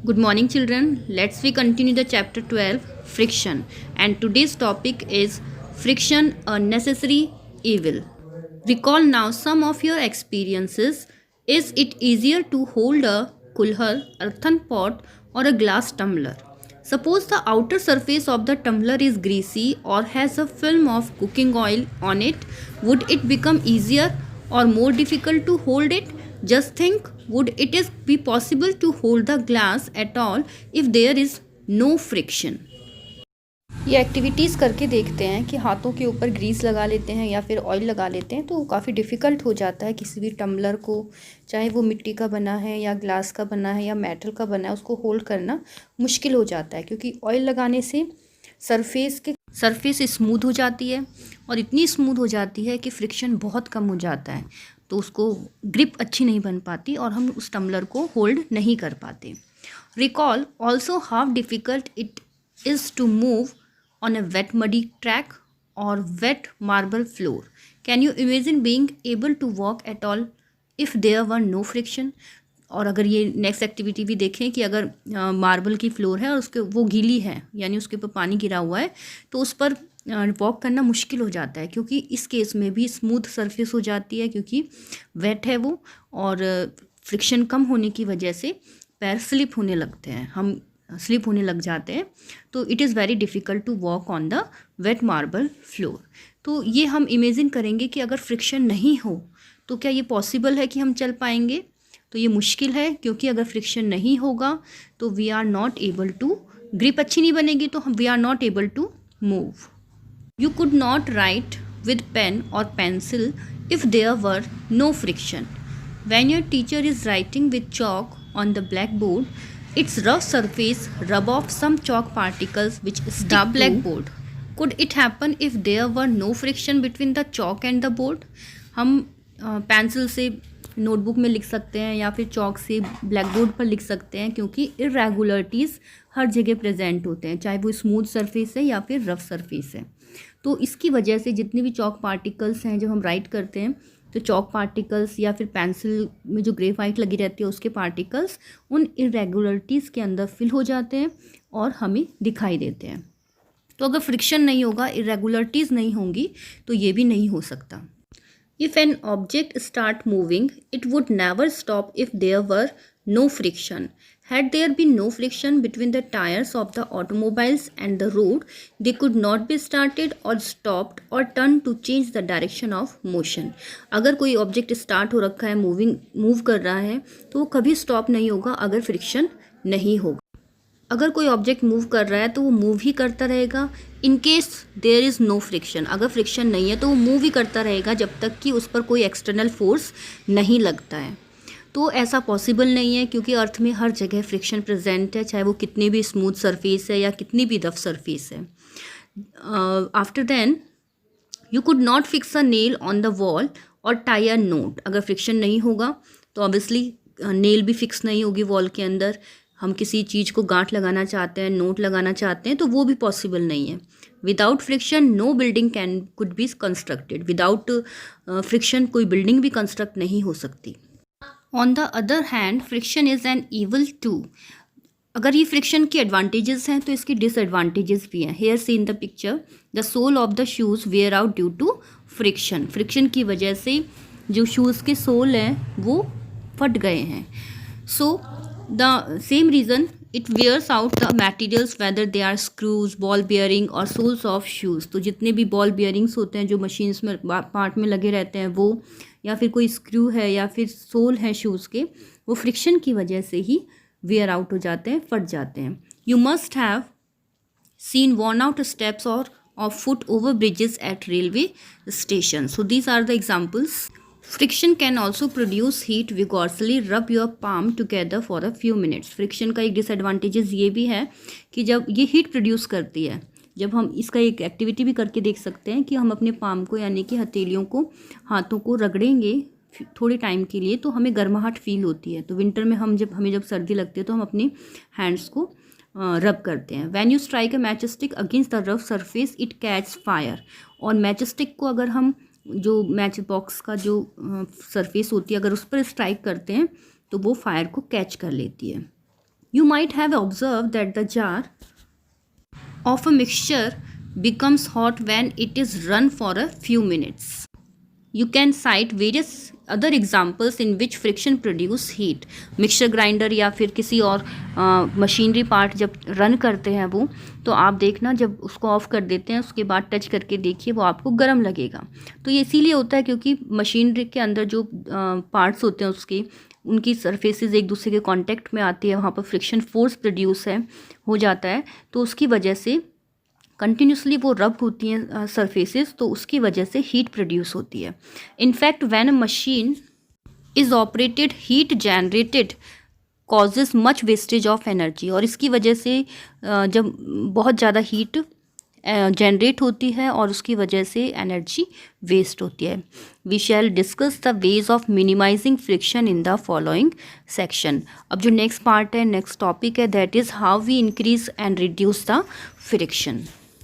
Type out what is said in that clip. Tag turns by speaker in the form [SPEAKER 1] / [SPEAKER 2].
[SPEAKER 1] Good morning, children. Let's we continue the chapter 12, friction. And today's topic is friction, a necessary evil. Recall now some of your experiences. Is it easier to hold a kulhar, earthen pot, or a glass tumbler? Suppose the outer surface of the tumbler is greasy or has a film of cooking oil on it. Would it become easier or more difficult to hold it? Just think, would it is be possible to hold the glass at all if there is no friction? ये activities करके देखते हैं कि हाथों के ऊपर Greece लगा लेते हैं या फिर ऑयल लगा लेते हैं तो काफ़ी डिफ़िकल्ट हो जाता है किसी भी टम्बलर को, चाहे वो मिट्टी का बना है या ग्लास का बना है या मेटल का बना है, उसको होल्ड करना मुश्किल हो जाता है क्योंकि ऑयल लगाने से सरफेस स्मूथ हो जाती है और इतनी स्मूथ हो जाती है कि फ्रिक्शन बहुत कम हो जाता है, तो उसको ग्रिप अच्छी नहीं बन पाती और हम उस टम्बलर को होल्ड नहीं कर पाते. Recall also how difficult it is to move on a wet muddy track or wet marble floor. Can you imagine being able to walk at all if there were no friction? और अगर ये next activity भी देखें कि अगर marble की floor है और उसके वो गीली है यानी उसके ऊपर पानी गिरा हुआ है तो उस पर वॉक करना मुश्किल हो जाता है क्योंकि इस केस में भी स्मूथ सरफेस हो जाती है क्योंकि वेट है वो और फ्रिक्शन कम होने की वजह से पैर स्लिप होने लगते हैं, हम स्लिप होने लग जाते हैं, तो it is very difficult to walk on the wet marble floor. तो ये हम इमेजिन करेंगे कि अगर फ्रिक्शन नहीं हो तो क्या ये पॉसिबल है कि हम चल पाएंगे? तो ये मुश्किल है क्योंकि अगर फ्रिक्शन नहीं होगा तो we are not able to, grip अच्छी नहीं बनेगी तो हम we are not able to move. You could not write with pen और pencil if there were no friction. When your teacher is writing with chalk on the blackboard, its rough surface rub off some chalk particles which stick the blackboard. Could it happen if there were no friction between the chalk and the board? हम pencil से notebook में लिख सकते हैं या फिर chalk से blackboard पर लिख सकते हैं क्योंकि इरेगुलरिटीज़ हर जगह प्रेजेंट होते हैं, चाहे वो स्मूथ सरफेस है या फिर रफ सरफेस है. तो इसकी वजह से जितने भी चॉक पार्टिकल्स हैं जब हम राइट करते हैं तो चॉक पार्टिकल्स या फिर पेंसिल में जो ग्रेफाइट लगी रहती है उसके पार्टिकल्स उन इरेगुलरिटीज़ के अंदर फिल हो जाते हैं और हमें दिखाई देते हैं. तो अगर फ्रिक्शन नहीं होगा, इरेगुलरिटीज़ नहीं होंगी तो ये भी नहीं हो सकता. If an object start moving it would never stop if there were no friction. Had there been no friction between the tires of the automobiles and the road, they could not be started or stopped or turned to change the direction of motion. अगर कोई object start हो रखा है, move कर रहा है, तो वो कभी स्टॉप नहीं होगा अगर फ्रिक्शन नहीं होगा. अगर कोई ऑब्जेक्ट मूव कर रहा है तो वो मूव ही करता रहेगा in case there is no friction. अगर फ्रिक्शन नहीं है तो वो मूव ही करता रहेगा जब तक कि उस पर कोई एक्सटर्नल फोर्स नहीं लगता है. तो ऐसा पॉसिबल नहीं है क्योंकि अर्थ में हर जगह फ्रिक्शन प्रेजेंट है, चाहे वो कितनी भी स्मूथ सरफेस है या कितनी भी रफ सरफेस है. After then you could not fix a nail on the wall और टाई अ नोट. अगर फ्रिक्शन नहीं होगा तो ऑब्वियसली नेल भी फिक्स नहीं होगी वॉल के अंदर. हम किसी चीज़ को गांठ लगाना चाहते हैं, नोट लगाना चाहते हैं तो वो भी पॉसिबल नहीं है. Without friction no building could be constructed. Without friction कोई बिल्डिंग भी कंस्ट्रक्ट नहीं हो सकती. On the other hand friction is an evil too. अगर ये फ्रिक्शन के एडवांटेजेस हैं तो इसके डिसएडवांटेजेस भी हैं. Here see in the picture the sole of the shoes wear out due to friction. Friction की वजह से जो शूज़ के सोल हैं वो फट गए हैं. So the same reason it wears out the materials whether they are screws, ball bearing और सोल्स ऑफ शूज़. तो जितने भी बॉल बियरिंग्स होते हैं जो मशीन्स में पार्ट में लगे रहते हैं वो, या फिर कोई स्क्रू है या फिर सोल है शूज़ के, वो फ्रिक्शन की वजह से ही वेयर आउट हो जाते हैं, फट जाते हैं. You must have seen worn out steps और of foot over bridges at railway station. So these are the examples. Friction can also produce heat vigorously. Rub your palm together for a few minutes. Friction का एक disadvantages ये भी है कि जब ये heat produce करती है, जब हम इसका एक एक्टिविटी भी करके देख सकते हैं कि हम अपने पाम को यानी कि हथेलियों को, हाथों को रगड़ेंगे थोड़े टाइम के लिए तो हमें गर्माहट फील होती है. तो विंटर में हमें जब सर्दी लगती है तो हम अपने हैंड्स को रब करते हैं. When you strike a match stick against the rough surface it catch fire. और मैच स्टिक को अगर हम जो मैच बॉक्स का जो सरफेस होती है अगर उस पर स्ट्राइक करते हैं तो वो फायर को कैच कर लेती है. You might have observed that the jar of a mixture becomes hot when it is run for a few minutes. You can cite various other examples in which friction produce heat. Mixture grinder या फिर किसी और machinery part जब run करते हैं वो, तो आप देखना जब उसको ऑफ़ कर देते हैं उसके बाद टच करके देखिए वो आपको गर्म लगेगा. तो ये इसीलिए होता है क्योंकि मशीनरी के अंदर जो पार्ट्स होते हैं उसके उनकी सरफेसेस एक दूसरे के कांटेक्ट में आती है, वहाँ पर फ्रिक्शन फोर्स प्रोड्यूस हो जाता है. तो उसकी वजह से कंटिन्यूसली वो रब होती हैं सरफेसेस, तो उसकी वजह से हीट प्रोड्यूस होती है. In fact when a machine is operated, heat generated causes much wastage of energy. और इसकी वजह से जब बहुत ज़्यादा हीट जनरेट होती है और उसकी वजह से एनर्जी वेस्ट होती है. We shall discuss the ways of minimising friction in the following section. अब जो नेक्स्ट पार्ट है, नेक्स्ट टॉपिक है, that is how we increase and reduce the friction.